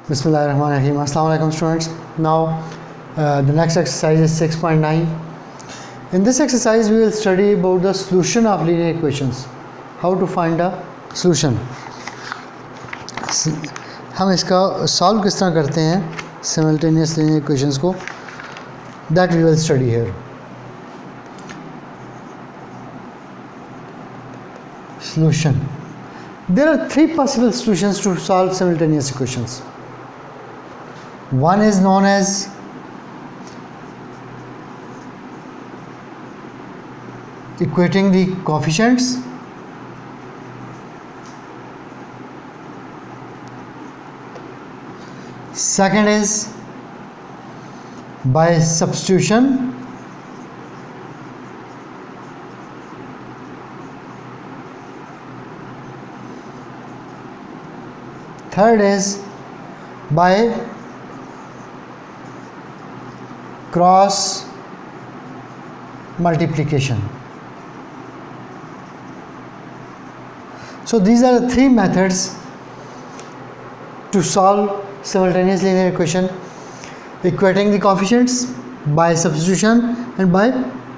Bismillahirrahmanirrahim. Assalamu alaikum students. Now the next exercise is 6.9. In this exercise we will study about the solution of linear equations. How to find a solution. हम इसका solve किस तरह करते हैं simultaneous linear equations को, that we will study here. Solution. There are three possible solutions to solve simultaneous equations. One is known as equating the coefficients. Second is by substitution. Third is by cross multiplication. So these are the three methods to solve simultaneous linear equation: equating the coefficients, by substitution, and by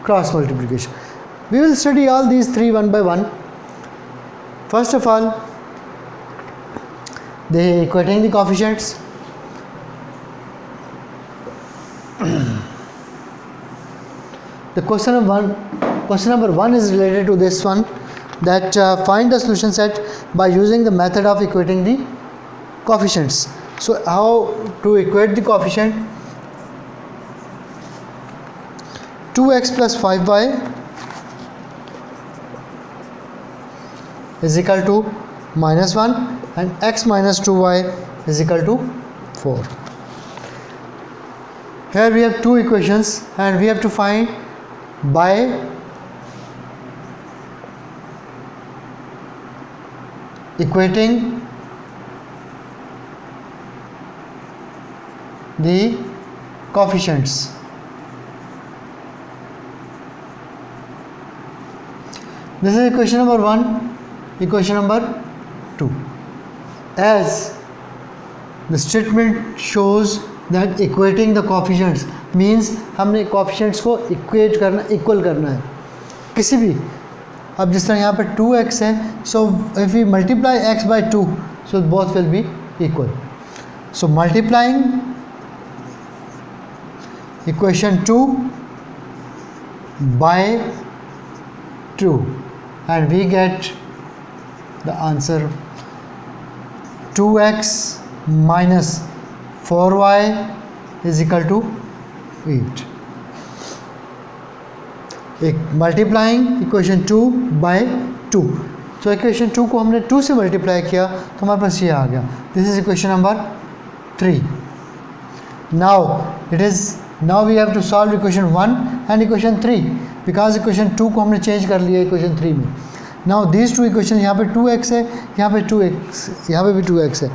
cross multiplication. We will study all these three one by one. First of all, the equating the coefficients. The question number one is related to this one, that find the solution set by using the method of equating the coefficients. So how to equate the coefficient? 2x plus 5y is equal to minus 1 and x minus 2y is equal to 4. Here we have two equations and we have to find by equating the coefficients. This is equation number 1, equation number 2. As the statement shows that equating the coefficients means हमने coefficients को equate करना, equal करना है किसी भी. अब जिस तरह यहाँ पर 2x है, so if we multiply x by 2, so both will be equal. So multiplying equation 2 by 2 and we get the answer 2x minus 4y is equal to 8. Multiplying equation 2 by 2. So equation 2 को हमने 2 से multiply किया तो हमारे पास ये आ गया. This is equation number 3. Now we have to solve equation 1 and equation 3 because equation 2 को हमने चेंज कर लिया equation 3 में. Now these two equations, यहाँ पे 2x है, यहाँ पे 2x, यहाँ पे भी 2x है.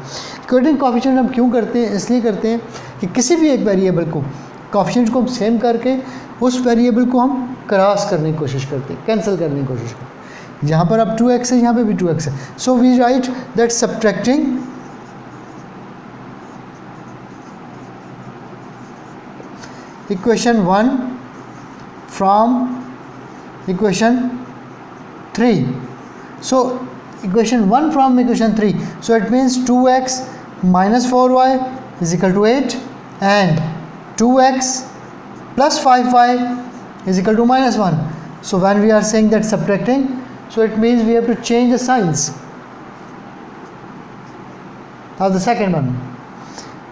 Equating coefficient हम क्यों करते हैं? इसलिए करते हैं कि किसी भी एक वेरिएबल को कोएफिशिएंट को हम सेम करके उस वेरिएबल को हम क्रॉस करने की कोशिश करते हैं, कैंसिल करने की कोशिश करते हैं. यहाँ पर अब 2x है, यहाँ पे भी 2x है. So we write that subtracting equation 1 from equation 3. So equation 1 from equation 3. So it means 2x minus 4y is equal to 8 and 2x plus 5y is equal to minus 1. So when we are saying that subtracting, so it means we have to change the signs of the second one.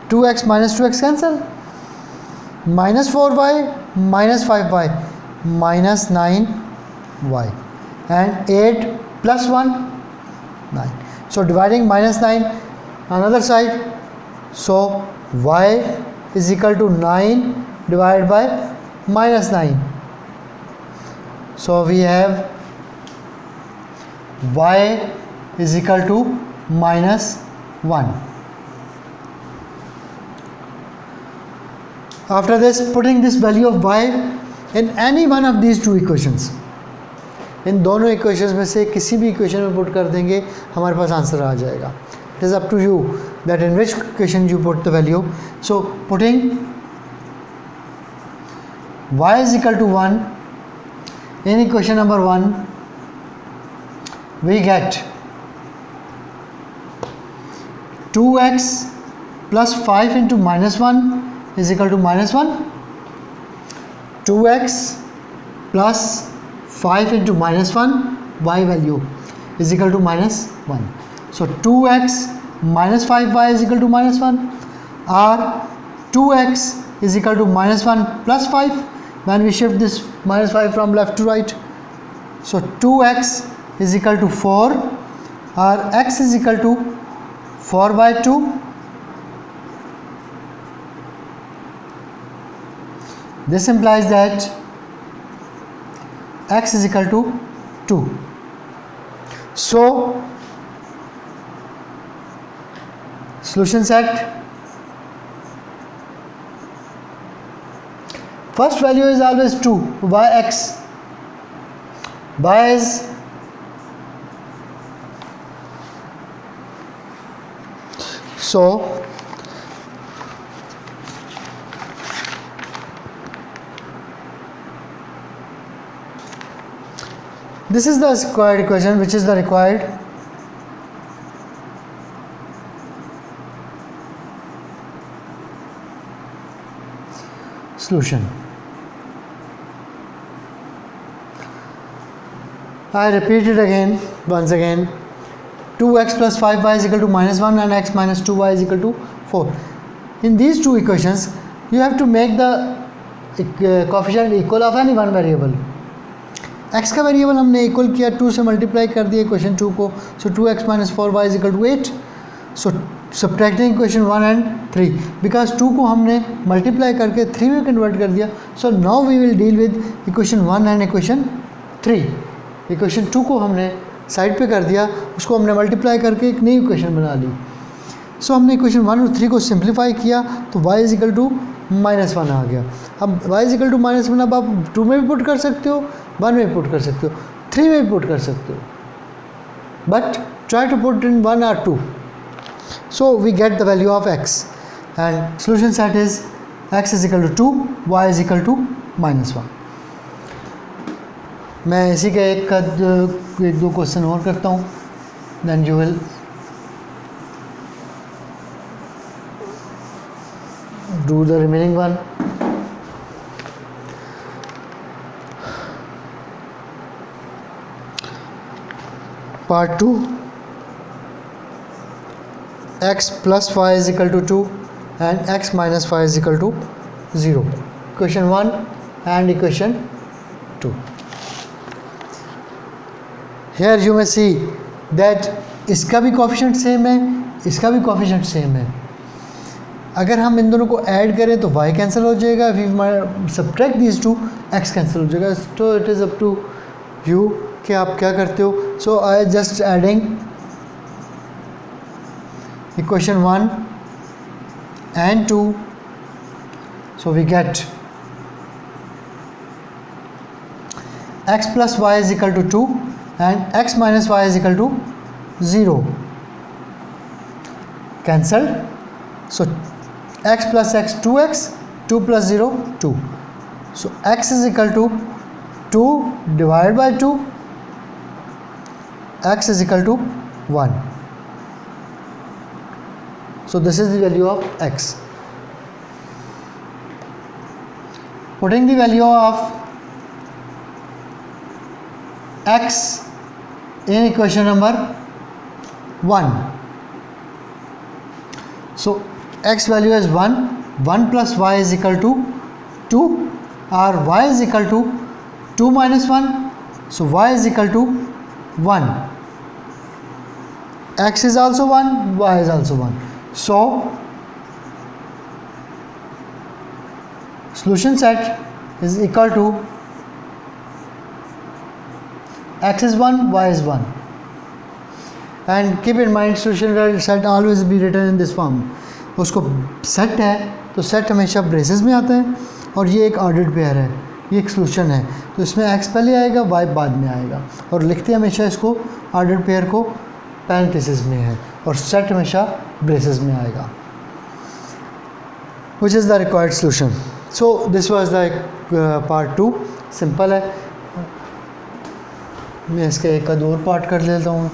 2x minus 2x cancel. Minus 4y minus 5y minus 9y and 8 plus 1 9. So dividing minus 9 another side, so y is equal to 9 divided by minus 9. So we have y is equal to minus 1. After this, putting this value of y in any one of these two equations, इन दोनों equations में से किसी भी equation में put कर देंगे हमारे पास answer आ जाएगा. It is up to you that in which equation you put the value. So putting y is equal to 1 in equation number 1, we get 2x plus 5 into minus 1 is equal to minus 1. 2x plus 5 into minus 1, y value is equal to minus 1. So 2x minus 5y is equal to minus 1, or 2x is equal to minus 1 plus 5 when we shift this minus 5 from left to right. So 2x is equal to 4, or x is equal to 4 by 2. This implies that x is equal to 2. So solution set, first value is always 2, yx, y is so this is the required equation, which is the required solution. I repeat it again, once again. 2x plus 5y is equal to minus 1 and x minus 2y is equal to 4. In these two equations, you have to make the coefficient equal of any one variable. x का variable हमने equal किया, 2 से multiply कर दिया equation 2 को, सो 2x minus 4y is equal to 8. So subtracting equation 1 and 3, because 2 को हमने multiply करके 3 में कन्वर्ट कर दिया. So now we will deal with equation 1 and equation 3. Equation 2 को हमने साइड पे कर दिया, उसको हमने मल्टीप्लाई करके एक नई इक्वेशन बना ली. सो हमने इक्वेशन 1 और 3 को सिंप्लीफाई किया तो y इज इक्वल टू -1 आ गया. अब y इज इक्वल टू -1 अब आप 2 में भी पुट कर सकते हो, 1 में भी पुट कर सकते हो, 3 में भी पुट कर सकते हो, but try to put in 1 or 2. So we get the value of x and solution set is x is equal to 2, y is equal to -1. मैं इसी का एक दो क्वेश्चन और करता हूँ, then you will do the remaining one. Part 2, x plus y is equal to 2 and x minus y is equal to 0. Equation 1 and equation 2. Here you may see that इसका भी कोफिशिएंट सेम है, इसका भी coefficient same है. अगर हम इन दोनों को ऐड करें तो y कैंसिल हो जाएगा, if we subtract these two x cancel हो जाएगा. तो it is up to you कि आप क्या करते हो. So I just adding equation 1 and 2, so we get x plus y is equal to 2 and x minus y is equal to 0. Cancelled. So x plus x 2x, 2 plus 0 2. So x is equal to 2 divided by 2, x is equal to 1. So this is the value of x. Putting the value of x in equation number 1. So x value is 1, 1 plus y is equal to 2, or y is equal to 2 minus 1, so y is equal to 1. X is also 1, y is also 1. So solution set is equal to x is 1, y is 1. And keep in mind solution set always be written in this form. उसको set है तो set हमेशा braces में आता है, और ये एक ऑर्डर्ड पेयर है, ये एक सॉल्यूशन है, तो इसमें x पहले आएगा y बाद में आएगा, और लिखते हैं हमेशा इसको ऑर्डर्ड पेयर को पैरेंथेसिस में है, और सेट हमेशा ब्रेसेस में आएगा, which is the required solution. So this was the part 2. Simple है. मैं इसका एक आध और पार्ट कर लेता हूँ.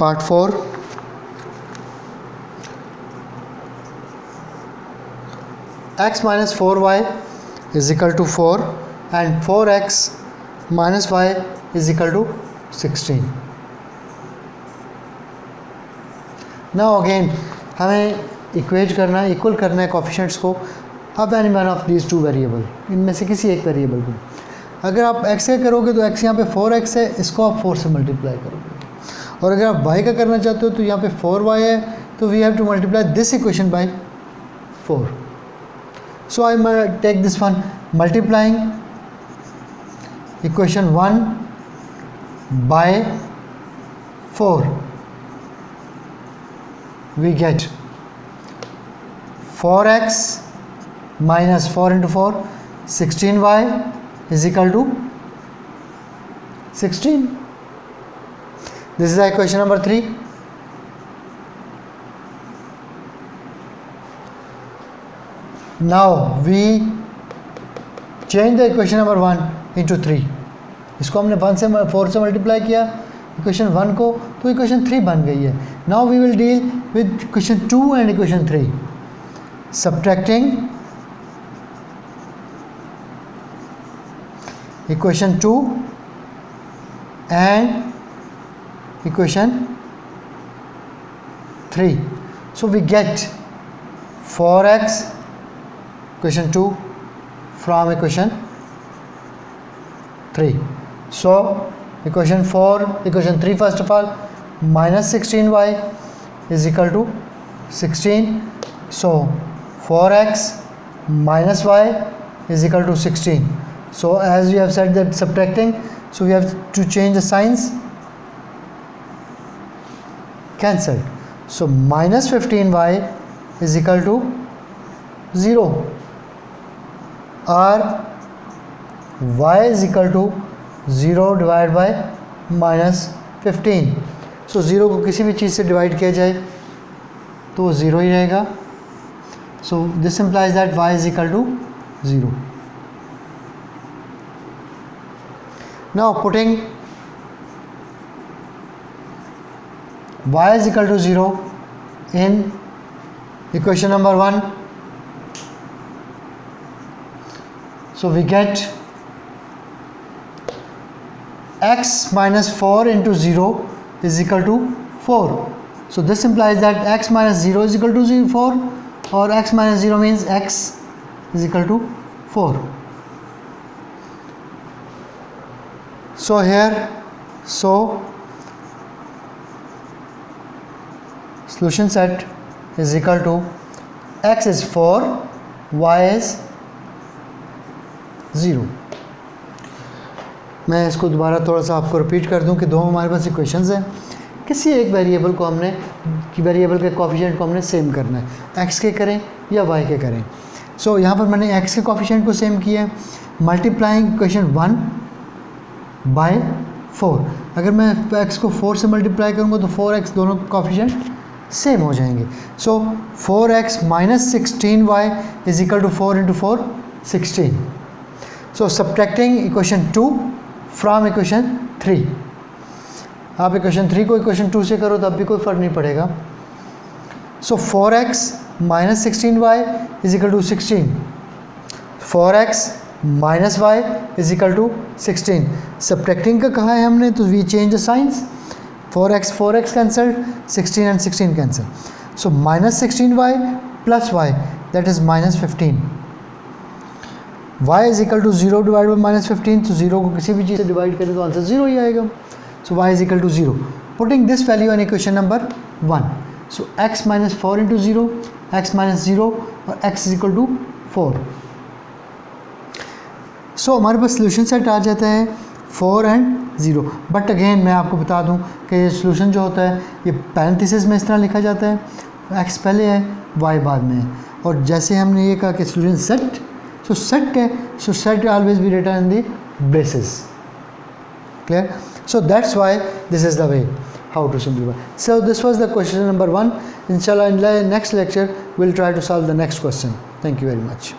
Part 4. x minus 4y is equal to 4 and 4x minus y is equal to 16. Now again हमें इक्वेट करना है, इक्वल करना है कोफिशिएंट्स को of any one of these two variable, इनमें से किसी एक वेरिएबल को. अगर आप x का करोगे तो x यहाँ पे 4x है, इसको आप 4 से मल्टीप्लाई करोगे. और अगर आप y का करना चाहते हो तो यहाँ पे 4y है, तो we have to multiply this equation by 4. So I take this one, multiplying equation 1 by 4, we get 4x minus 4 into 4, 16y is equal to 16. This is equation number 3. Now we change the equation number 1 into 3. इसको हमने 1 से 4 से multiply किया equation 1 को, तो equation 3 बन गई है. Now we will deal with equation 2 and equation 3. Subtracting equation 2 and equation 3. So we get 4x equation 2 from equation 3. So equation 4, equation 3 first of all, minus 16y is equal to 16. So 4x minus y is equal to 16. So as we have said that subtracting, so we have to change the signs, cancelled. So minus 15y is equal to 0 or y is equal to 0 divided by minus 15. So 0 को किसी भी चीज़ से divide किया जाए तो वो 0 ही रहेगा. So this implies that y is equal to 0. Now putting y is equal to 0 in equation number 1, so we get x minus 4 into 0 is equal to 4. So this implies that x minus 0 is equal to 4, or x minus 0 means x is equal to 4. So here, so solution set is equal to x is 4, y is 0. मैं इसको दोबारा थोड़ा सा आपको repeat कर दूं कि दो हमारे पास इक्वेशंस हैं, किसी एक वेरिएबल को हमने वेरिएबल के कोफिशिएंट को हमने सेम करना है, x के करें या y के करें. सो यहाँ पर मैंने x के कोफिशिएंट को सेम किया है, मल्टीप्लाइंग इक्वेशन 1 बाय 4. अगर मैं x को 4 से मल्टीप्लाई करूँगा तो 4x दोनों कोफिशिएंट सेम हो जाएंगे. So 4x minus 16y is equal to 4 into 4 16. So subtracting equation 2 from equation 3. आप इक्वेशन 3 को इक्वेशन 2 से करो तब भी कोई फ़र्क नहीं पड़ेगा. So 4x minus 16y is equal to 16. 4x minus y is equal to 16. Subtracting का कहा है हमने, तो we change the signs. 4x cancelled, 16 and 16 cancel. So minus 16y plus y that is minus 15. y is equal to 0 divide by minus 15. तो 0 को किसी भी चीज़ से डिवाइड करें तो आंसर 0 ही आएगा. So y is equal to 0. Putting this value in equation number 1. So x minus 4 into 0, x minus 0 और x is equal to 4. So हमारे पास सोल्यूशन सेट आ जाता है 4 एंड 0. बट अगेन मैं आपको बता दूं कि ये सोल्यूशन जो होता है ये पैरेंथेसिस में इस तरह लिखा जाता है, x पहले है y बाद में है. और जैसे हमने ये कहा कि solution set So set always be written in the braces. Clear? So that's why this is the way how to simplify. So this was the question number 1. Inshallah, in the next lecture we'll try to solve the next question. Thank you very much.